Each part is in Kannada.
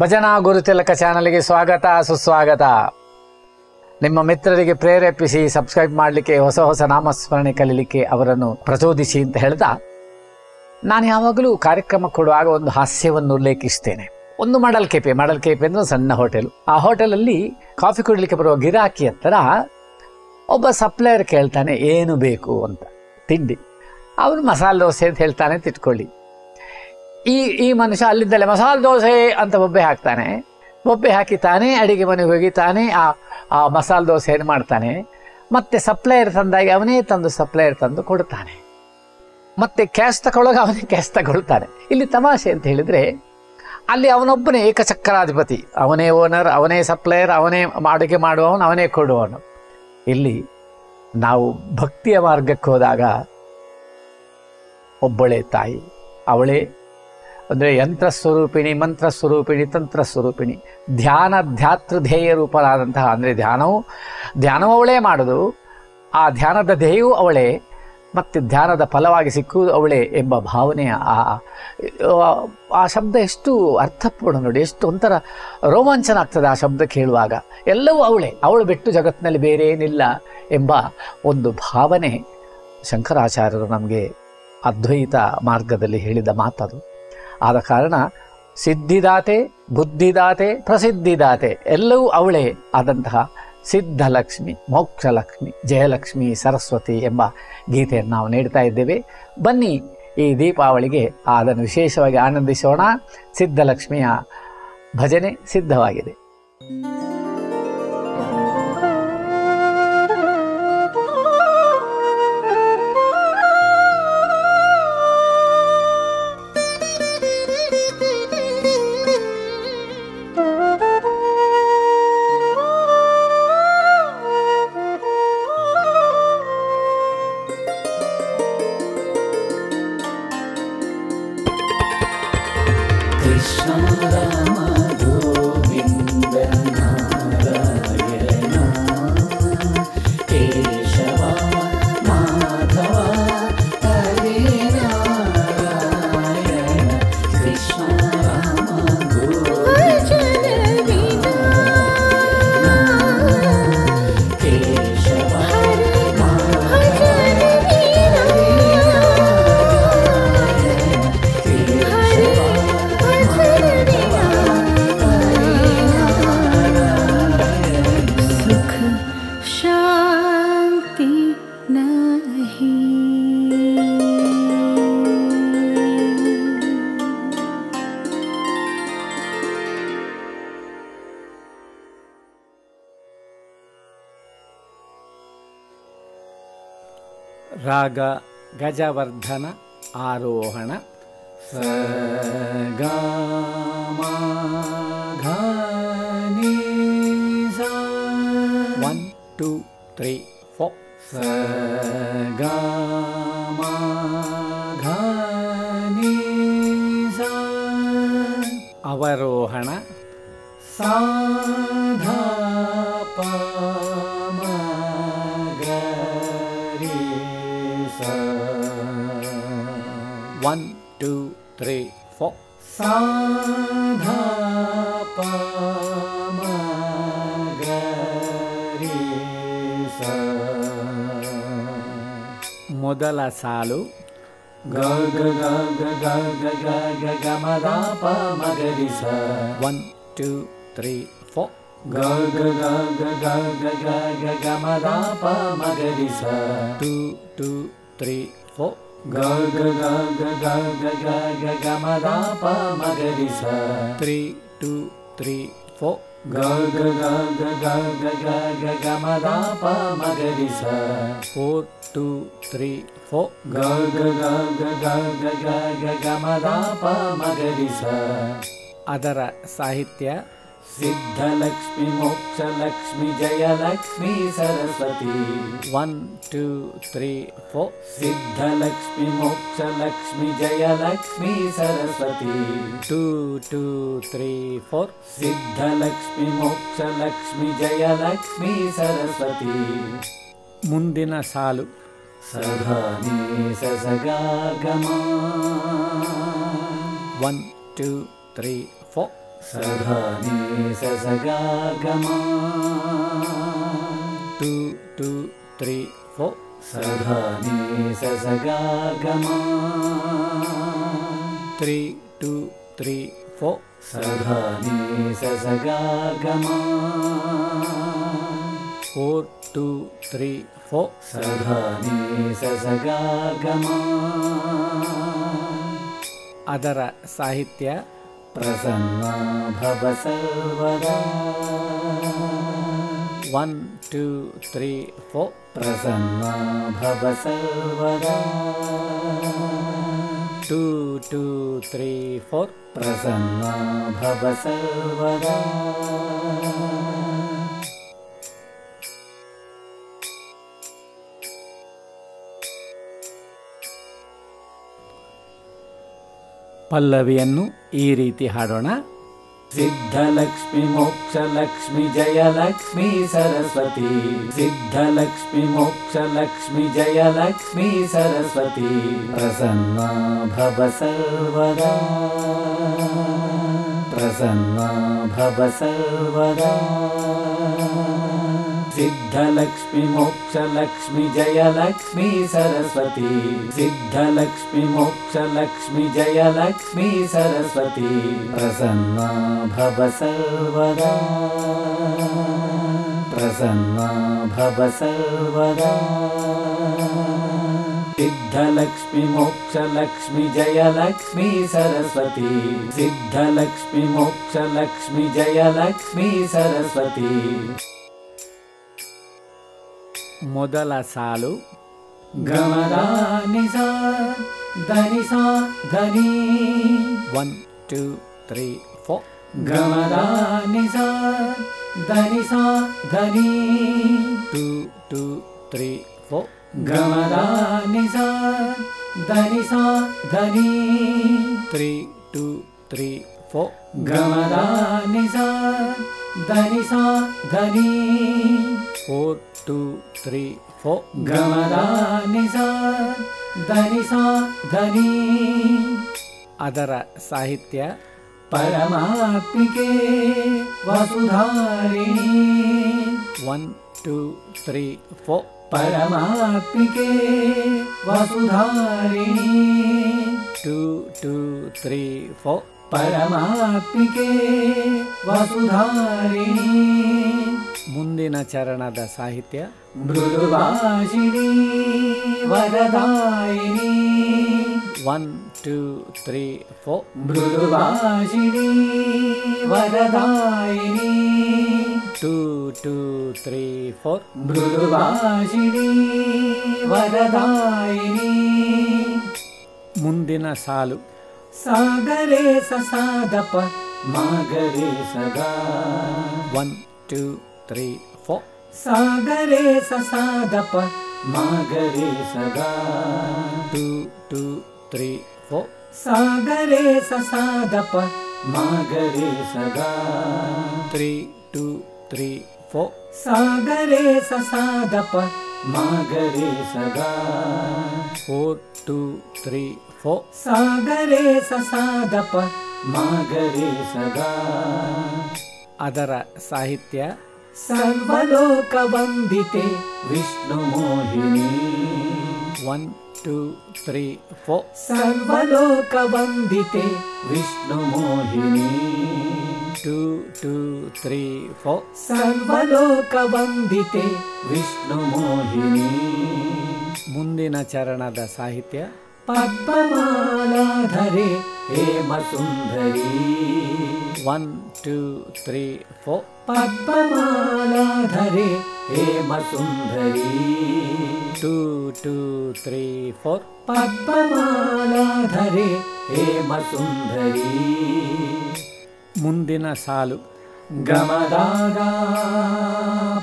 ಭಜನಾ ಗುರುತಿಲಕ ಚಾನಲ್ಗೆ ಸ್ವಾಗತ ಸುಸ್ವಾಗತ. ನಿಮ್ಮ ಮಿತ್ರರಿಗೆ ಪ್ರೇರೇಪಿಸಿ ಸಬ್ಸ್ಕ್ರೈಬ್ ಮಾಡಲಿಕ್ಕೆ, ಹೊಸ ಹೊಸ ನಾಮಸ್ಮರಣೆ ಕಲೀಲಿಕ್ಕೆ ಅವರನ್ನು ಪ್ರಚೋದಿಸಿ ಅಂತ ಹೇಳ್ತಾ, ನಾನು ಯಾವಾಗಲೂ ಕಾರ್ಯಕ್ರಮ ಕೊಡುವಾಗ ಒಂದು ಹಾಸ್ಯವನ್ನು ಉಲ್ಲೇಖಿಸ್ತೇನೆ. ಒಂದು ಮಾಡಲ್ ಕೆಪೆ ಅಂದರೆ ಒಂದು ಸಣ್ಣ ಹೋಟೆಲ್. ಆ ಹೋಟೆಲಲ್ಲಿ ಕಾಫಿ ಕುಡಲಿಕ್ಕೆ ಬರುವ ಗಿರಾಕಿ ಹತ್ರ ಒಬ್ಬ ಸಪ್ಲೈಯರ್ ಕೇಳ್ತಾನೆ ಏನು ಬೇಕು ಅಂತ ತಿಂಡಿ. ಅವನು ಮಸಾಲೆ ದೋಸೆ ಅಂತ ಹೇಳ್ತಾನೆ ತಿಟ್ಕೊಳ್ಳಿ. ಈ ಮನುಷ್ಯ ಅಲ್ಲಿದ್ದಲ್ಲೇ ಮಸಾಲೆ ದೋಸೆ ಅಂತ ಬೊಬ್ಬೆ ಹಾಕ್ತಾನೆ. ಬೊಬ್ಬೆ ಹಾಕಿ ತಾನೇ ಅಡಿಗೆ ಮನೆಗೆ ಹೋಗಿ ತಾನೇ ಆ ಮಸಾಲೆ ದೋಸೆಯನ್ನು ಮಾಡ್ತಾನೆ. ಮತ್ತೆ ಸಪ್ಲೈಯರ್ ತಂದಾಗಿ ಅವನೇ ತಂದು ಸಪ್ಲೈಯರ್ ತಂದು ಕೊಡ್ತಾನೆ. ಮತ್ತೆ ಕ್ಯಾಶ್ ತಗೊಳ್ಳೋಕೆ ಅವನೇ ಕ್ಯಾಶ್ ತಗೊಳ್ತಾನೆ. ಇಲ್ಲಿ ತಮಾಷೆ ಅಂತ ಹೇಳಿದರೆ, ಅಲ್ಲಿ ಅವನೊಬ್ಬನೇ ಏಕಚಕ್ರಾಧಿಪತಿ, ಅವನೇ ಓನರ್, ಅವನೇ ಸಪ್ಲೈಯರ್, ಅವನೇ ಅಡುಗೆ ಮಾಡುವವನು, ಅವನೇ ಕೊಡುವವನು. ಇಲ್ಲಿ ನಾವು ಭಕ್ತಿಯ ಮಾರ್ಗಕ್ಕೆ ಹೋದಾಗ ಒಬ್ಬಳೇ ತಾಯಿ, ಅವಳೇ ಅಂದರೆ ಯಂತ್ರಸ್ವರೂಪಿಣಿ, ಮಂತ್ರಸ್ವರೂಪಿಣಿ, ತಂತ್ರಸ್ವರೂಪಿಣಿ, ಧ್ಯಾತೃಧೇಯ ರೂಪರಾದಂತಹ, ಅಂದರೆ ಧ್ಯಾನವೂ ಅವಳೇ ಮಾಡೋದು, ಆ ಧ್ಯಾನದ ಧ್ಯೇಯವೂ ಅವಳೇ, ಮತ್ತು ಧ್ಯಾನದ ಫಲವಾಗಿ ಸಿಕ್ಕುವುದು ಅವಳೇ ಎಂಬ ಭಾವನೆಯ ಆ ಶಬ್ದ ಎಷ್ಟು ಅರ್ಥಪೂರ್ಣ ನೋಡಿ, ಎಷ್ಟು ಒಂಥರ ರೋಮಾಂಚನ ಆಗ್ತದೆ ಆ ಶಬ್ದ ಕೇಳುವಾಗ. ಎಲ್ಲವೂ ಅವಳು ಬಿಟ್ಟು ಜಗತ್ತಿನಲ್ಲಿ ಬೇರೆ ಏನಿಲ್ಲ ಎಂಬ ಒಂದು ಭಾವನೆ ಶಂಕರಾಚಾರ್ಯರು ನಮಗೆ ಅದ್ವೈತ ಮಾರ್ಗದಲ್ಲಿ ಹೇಳಿದ ಮಾತದು. ಆದ ಕಾರಣ ಸಿದ್ಧಿದಾತೆ, ಬುದ್ಧಿದಾತೆ, ಪ್ರಸಿದ್ಧಿದಾತೆ ಎಲ್ಲವೂ ಅವಳೇ ಆದಂತಹ ಸಿದ್ಧಲಕ್ಷ್ಮಿ, ಮೋಕ್ಷಲಕ್ಷ್ಮಿ, ಜಯಲಕ್ಷ್ಮಿ, ಸರಸ್ವತಿ ಎಂಬ ಗೀತೆಯನ್ನು ನಾವು ನೀಡ್ತಾ ಇದ್ದೇವೆ. ಬನ್ನಿ ಈ ದೀಪಾವಳಿಗೆ ಅದನ್ನು ವಿಶೇಷವಾಗಿ ಆನಂದಿಸೋಣ. ಸಿದ್ಧಲಕ್ಷ್ಮಿಯ ಭಜನೆ ಸಿದ್ಧವಾಗಿದೆ. ರಾಗ ಗಜವರ್ಧನ ಆರೋಹಣ. ಸ ಗ ಮ ಘ ನಿ ಸ 1 2 3 4. ಸ ಗ ಮ ಘ ನಿ ಸ. ಅವರೋಹಣ. ಸಾ ಧ ಪ 1 2 3 4. ಸಾ ಧ ಪ ಮ ಗ ರಿ ಸ. ಮೊದಲ ಸಾಲು ಗ ಗ ಗ ಗ ಗ ಗ ಗ ಗ ಮ ದ ಪ ಮ ಗ ರಿ ಸ. 1 2 3 4. ಗ ಗ ಗ ಗ ಗ ಗ ಗ ಗ ಗ ಮ ದ ಪ ಮ ಗ ರಿ ಸ. 2 2 3 4. ಗ ಗ ಗ ಗ ಗ ಗ ಗ ಗ ಗ ಮ ದ ಪ ಮ ಗ ರಿ ಸ. 3 2 3 4. ಗ ಗ ಗ ಗ ಗ ಗ ಗ ಗ ಗ ಮ ದ ಪ ಮ ಗ ರಿ ಸ. 4 2 3 4. ಗ ಗ ಗ ಗ ಗ ಗ ಗ ಗ ಗ ಮ ದ ಪ ಮ ಗ ರಿ ಸ. ಅದರ ಸಾಹಿತ್ಯ ಸಿದ್ಧಲಕ್ಷ್ಮಿ, ಮೋಕ್ಷಲಕ್ಷ್ಮಿ, ಜಯಲಕ್ಷ್ಮಿ, ಸರಸ್ವತಿ. 1 2 3 4. ಸಿದ್ಧಲಕ್ಷ್ಮಿ, ಮೋಕ್ಷಲಕ್ಷ್ಮಿ, ಜಯಲಕ್ಷ್ಮಿ, ಸರಸ್ವತಿ. 2 2 3 4. ಸಿದ್ಧಲಕ್ಷ್ಮಿ, ಮೋಕ್ಷಲಕ್ಷ್ಮಿ, ಜಯಲಕ್ಷ್ಮಿ, ಸರಸ್ವತಿ. ಮುಂದಿನ ಸಾಲು ಸದಾ ನೀ ಸ ಗ ಗ ಮ. 1 2 3 4. ಸಧಾನಿ ಸಸಗಾಗಮ 2 2 3 4 ಸಧಾನಿ ಸಸಗಾಗಮ 3 2 3 4 ಸಧಾನಿ ಸಸಗಾಗಮ 4 2 3 4 ಸಧಾನಿ ಸಸಗಾಗಮ. ಅದರ ಸಾಹಿತ್ಯ ಪ್ರಸನ್ನ ಭವ ಸರ್ವದಾ 1 2 3 4 ಪ್ರಸನ್ನ ಭವ ಸರ್ವದಾ 2 2 3 4 ಪ್ರಸನ್ನ ಭವ ಸರ್ವದಾ. ಪಲ್ಲವಿಯನ್ನು ಈ ರೀತಿ ಹಾಡೋಣ. ಸಿದ್ಧಲಕ್ಷ್ಮಿ ಮೋಕ್ಷಲಕ್ಷ್ಮಿ ಜಯಲಕ್ಷ್ಮಿ ಸರಸ್ವತಿ, ಸಿದ್ಧಲಕ್ಷ್ಮಿ ಮೋಕ್ಷಲಕ್ಷ್ಮಿ ಜಯಲಕ್ಷ್ಮಿ ಸರಸ್ವತಿ, ಪ್ರಸನ್ನ ಭವ ಸರ್ವದಾ, ಪ್ರಸನ್ನ ಭವ ಸರ್ವದಾ. ಸಿದ್ಧಲಕ್ಷ್ಮಿ ಮೋಕ್ಷಲಕ್ಷ್ಮಿ ಜಯಲಕ್ಷ್ಮಿ ಸರಸ್ವತಿ, ಸಿದ್ಧಲಕ್ಷ್ಮಿ ಮೋಕ್ಷಲಕ್ಷ್ಮಿ ಜಯಲಕ್ಷ್ಮಿ ಸರಸ್ವತಿ, ಪ್ರಸನ್ನ ಭವ ಸರ್ವದಾ, ಪ್ರಸನ್ನ ಭವ ಸರ್ವದಾ. ಸಿದ್ಧಲಕ್ಷ್ಮಿ ಮೋಕ್ಷಲಕ್ಷ್ಮಿ ಜಯಲಕ್ಷ್ಮಿ ಸರಸ್ವತಿ, ಸಿದ್ಧಲಕ್ಷ್ಮಿ ಮೋಕ್ಷಲಕ್ಷ್ಮಿ ಜಯಲಕ್ಷ್ಮಿ ಸರಸ್ವತಿ. ಮೊದಲ ಸಾಲು ಗಮದ ನಿಸ ಧನಿ ಸಾ ಧನಿ 1 2 3 4 ಗಮದ ನಿಸ ಧನಿ ಸಾ ಧನಿ 2 2 3 4 ಗಮದ ನಿಸ ಧನಿ ಸಾ ಧನಿ 3 2 3 4 ಗಮದ ನಿಸ ಧನಿ ಸಾ ಧನಿ 4 2 3 4 ಗಮದ ನಿಸ ಧನಿ ಸಾ ಧನಿ. ಅದರ ಸಾಹಿತ್ಯ ಪರಮಾತ್ಮಿಕೆ ವಸುಧಾರಿಣಿ 1 2 3 4 ಪರಮಾತ್ಮಿಕೆ ವಸುಧಾರಿಣಿ 2 2 3 4 ಪರಮಾತ್ಮಿಕೆ ವಸುಧಾರಿಣಿ. ಮುಂದಿನ ಚರಣದ ಸಾಹಿತ್ಯ ಮೃದುಭಾಷಿಣಿ ವರದಾಯಿನಿ 1 2 3 4 ಮೃದುಭಾಷಿಣಿ ವರದಾಯಿನಿ 2 2 3 4 ಮೃದುಭಾಷಿಣಿ ವರದಾಯಿನಿ. ಮುಂದಿನ ಸಾಲು ಸಾಗರೆ ಸಸಾದಪ ಮಾಗರೆ ಸದಾ 1 2 3 4 ಸಾಗರೆ ಸಸಾದಪ ಮಾಗರೆ ಸದಾ 2 2 3 4 ಸಾಗರೆ ಸಸಾದಪ ಮಾಗರೆ ಸದಾ 3 2 3 4 ಸಾಗರೆ ಸಸಾದಪ ಮಾಗರೆ ಸದಾ 4 2 3 4 ಸಾಗರೆ ಸಸಾದಪ ಮಾಗರೆ ಸದಾ. ಅದರ ಸಾಹಿತ್ಯ ಸರ್ವಲೋಕ ವಂದಿತೆ ವಿಷ್ಣು ಮೋಹಿನಿ 1 2 3 4 ಸರ್ವಲೋಕ ವಂದಿತೆ ವಿಷ್ಣು ಮೋಹಿನಿ 2 2 3 4 ಸರ್ವಲೋಕ ವಂದಿತೆ ವಿಷ್ಣು ಮೋಹಿನಿ. ಮುಂದಿನ ಚರಣದ ಸಾಹಿತ್ಯ ಪದ್ಮಮಾಲಾಧರೆ ಹೇಮ ಸುಂದರಿ 1 2 3 4 ಪದ್ಮಮಾಲಾಧರೆ ಹೇಮ ಸುಂದರಿ 2 2 3 4 ಪದ್ಮಮಾಲಾಧರೆ ಹೇಮ ಸುಂದರಿ. ಮುಂದಿನ ಸಾಲು ಗಮದಾದ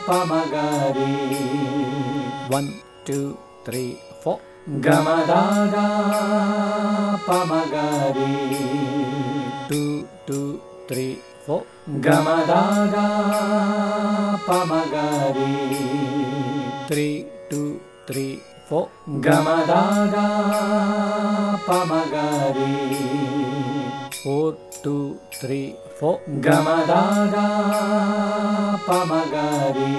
ಪಮಗಾರಿ 1 2 3 4 ಗಮದಾದ ಪಮಗಾರಿ 2 2 3 4 ಗಮದಾದ ಪಮಗಾರಿ 3 2 3 4 ಗಮದಾದ ಪಮಗಾರಿ 4 2 3 4 ಗಮದಾದ ಪಮಗರಿ.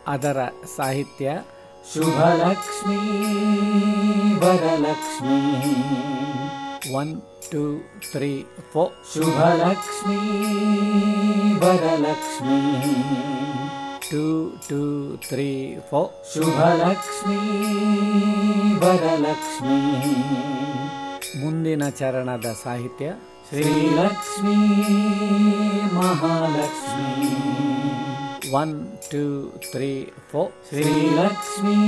ಅದರ ಸಾಹಿತ್ಯ ಶುಭಲಕ್ಷ್ಮೀ ವರಲಕ್ಷ್ಮೀ. 1 2 3 4 ಶುಭಲಕ್ಷ್ಮೀ ವರಲಕ್ಷ್ಮೀ. 2 2 3 4 ಶುಭಲಕ್ಷ್ಮೀ ವರಲಕ್ಷ್ಮೀ. ಮುಂದಿನ ಚರಣದ ಸಾಹಿತ್ಯ ಶ್ರೀಲಕ್ಷ್ಮೀ ಮಹಾಲಕ್ಷ್ಮೀ. 1 2 3 4 ಶ್ರೀಲಕ್ಷ್ಮೀ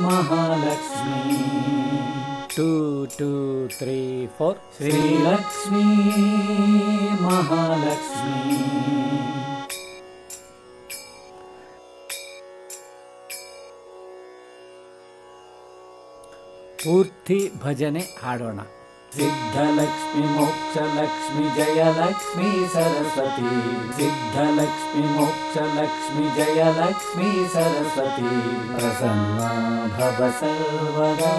ಮಹಾಲಕ್ಷ್ಮೀ. 2 2 3 4 ಶ್ರೀಲಕ್ಷ್ಮೀ ಮಹಾಲಕ್ಷ್ಮೀ. ಪೂರ್ತಿ ಭಜನೆ ಹಾಡೋಣ. ಸಿದ್ಧಲಕ್ಷ್ಮಿ ಮೋಕ್ಷಲಕ್ಷ್ಮಿ ಜಯಲಕ್ಷ್ಮಿ ಸರಸ್ವತಿ. ಸಿದ್ಧಲಕ್ಷ್ಮಿ ಮೋಕ್ಷಲಕ್ಷ್ಮಿ ಜಯಲಕ್ಷ್ಮಿ ಸರಸ್ವತಿ. ಪ್ರಸನ್ನ ಭವ ಸರ್ವದಾ.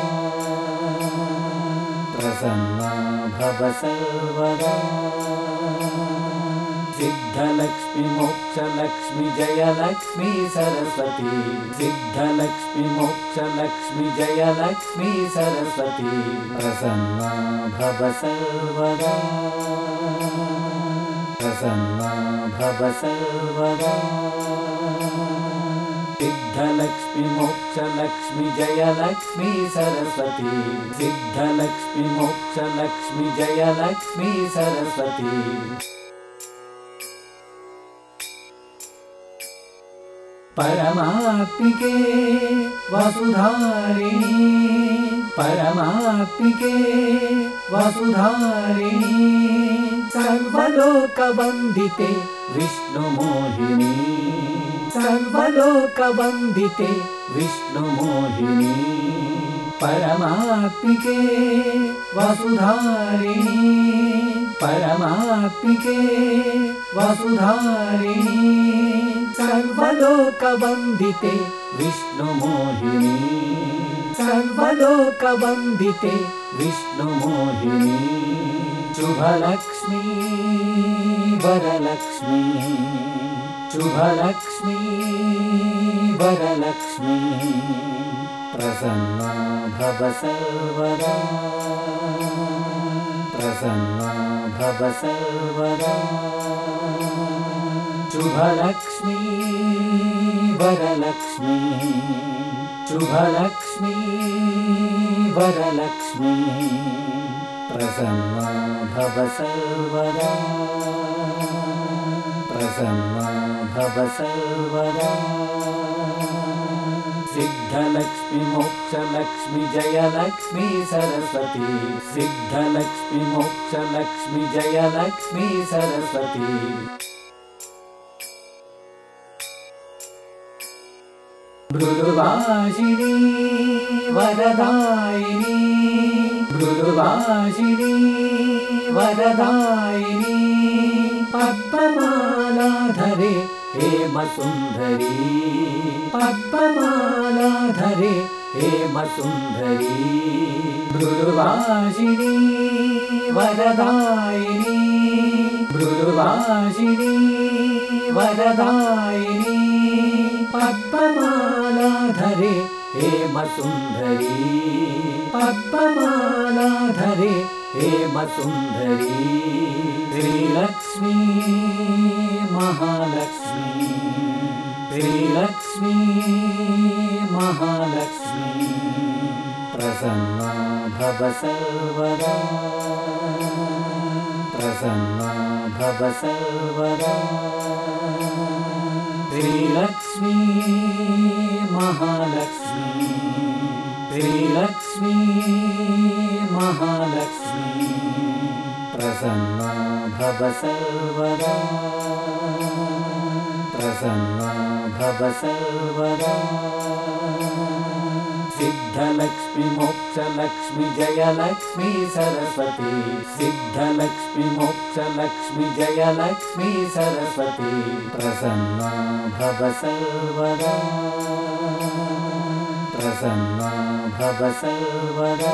ಪ್ರಸನ್ನ ಭವ ಸರ್ವದಾ. ಸಿದ್ಧಲಕ್ಷ್ಮಿ ಮೋಕ್ಷಲಕ್ಷ್ಮಿ ಜಯಲಕ್ಷ್ಮಿ ಸರಸ್ವತಿ. ಸಿದ್ಧಲಕ್ಷ್ಮಿ ಮೋಕ್ಷಲಕ್ಷ್ಮಿ ಜಯಲಕ್ಷ್ಮಿ ಸರಸ್ವತಿ. ಪ್ರಸನ್ನ ಭವ ಸರ್ವದಾ. ಪ್ರಸನ್ನ ಭವ ಸರ್ವದಾ. ಸಿದ್ಧಲಕ್ಷ್ಮಿ ಮೋಕ್ಷಲಕ್ಷ್ಮಿ ಜಯಲಕ್ಷ್ಮಿ ಸರಸ್ವತಿ. ಸಿದ್ಧಲಕ್ಷ್ಮಿ ಮೋಕ್ಷಲಕ್ಷ್ಮಿ ಜಯಲಕ್ಷ್ಮಿ ಸರಸ್ವತಿ. ಪರಮಾತ್ಮಿಕೆ ವಸುಧಾರಿಣಿ. ಪರಮಾತ್ಮಿಕೆ ವಸುಧಾರಿಣಿ. ಸರ್ವಲೋಕ ವಂದಿತೆ ವಿಷ್ಣು ಮೋಹಿನಿ. ಸರ್ವಲೋಕ ವಂದಿತೆ ವಿಷ್ಣು ಮೋಹಿನಿ. ಪರಮಾತ್ಮಿಕೆ ವಸುಧಾರಿಣಿ. ಪರಮಾತ್ಮಿಕೆ ವಸುಧಾರಿಣಿ. ಸರ್ವಲೋಕ ವಂದಿತೆ ವಿಷ್ಣು ಮೋಹಿನಿ. ಸರ್ವಲೋಕ ವಂದಿತೆ ವಿಷ್ಣು ಮೋಹಿನಿ. ಶುಭಲಕ್ಷ್ಮೀ ವರಲಕ್ಷ್ಮೀ. ಶುಭಲಕ್ಷ್ಮೀ ವರಲಕ್ಷ್ಮೀ. ಪ್ರಸನ್ನ ಭವ ಸರ್ವದಾ. ಪ್ರಸನ್ನ ಭವ ಸರ್ವದಾ. ಶುಭಲಕ್ಷ್ಮೀ ವರಲಕ್ಷ್ಮೀ. ಶುಭಲಕ್ಷ್ಮೀ ವರಲಕ್ಷ್ಮೀ. ಪ್ರಸನ್ನ ಭವ ಸರ್ವದಾ. ಪ್ರಸನ್ನ ಭವ ಸರ್ವದಾ. ಸಿದ್ಧಲಕ್ಷ್ಮಿ ಮೋಕ್ಷಲಕ್ಷ್ಮಿ ಜಯಲಕ್ಷ್ಮಿ ಸರಸ್ವತಿ. ಸಿದ್ಧಲಕ್ಷ್ಮಿ ಮೋಕ್ಷಲಕ್ಷ್ಮಿ ಜಯಲಕ್ಷ್ಮಿ ಸರಸ್ವತಿ. ಮೃದುಭಾಷಿಣಿ ವರದಾಯಿನಿ. ಮೃದುಭಾಷಿಣಿ ವರದಾಯಿನಿ. ಪದ್ಮಮಾಲಾಧರೆ ಹೇಮ ಸುಂದರಿ. ಪದ್ಮಮಾಲಾಧರೆ ಹೇಮ ಸುಂದರಿ. ಮೃದುಭಾಷಿಣಿ ವರದಾಯಿನಿ. ಮೃದುಭಾಷಿಣಿ ವರದಾಯಿನಿ. ಪದ್ಮಮಾಲಾಧರೆ ಹೇಮ ಸುಂದರಿ. ಪದ್ಮಮಾಲಾಧರೆ ಹೇಮ ಸುಂದರಿ. ಶ್ರೀಲಕ್ಷ್ಮೀ ಮಹಾಲಕ್ಷ್ಮೀ. ಶ್ರೀಲಕ್ಷ್ಮೀ ಮಹಾಲಕ್ಷ್ಮೀ. ಪ್ರಸನ್ನ ಭವ ಸರ್ವದಾ. ಪ್ರಸನ್ನ ಭವ ಸರ್ವದಾ. ಶ್ರೀಲಕ್ಷ್ಮೀ ಮಹಾಲಕ್ಷ್ಮೀ. ಶ್ರೀಲಕ್ಷ್ಮೀ ಮಹಾಲಕ್ಷ್ಮೀ. ಪ್ರಸನ್ನ ಭವ ಸರ್ವದಾ. ಪ್ರಸನ್ನ ಭವ ಸರ್ವದಾ. ಸಿದ್ಧಲಕ್ಷ್ಮಿ ಮೋಕ್ಷಲಕ್ಷ್ಮಿ ಜಯಲಕ್ಷ್ಮಿ ಸರಸ್ವತಿ. ಸಿದ್ಧಲಕ್ಷ್ಮಿ ಮೋಕ್ಷಲಕ್ಷ್ಮಿ ಜಯಲಕ್ಷ್ಮಿ ಸರಸ್ವತಿ. ಪ್ರಸನ್ನ ಭವ ಸರ್ವದಾ. ಪ್ರಸನ್ನ ಭವ ಸರ್ವದಾ.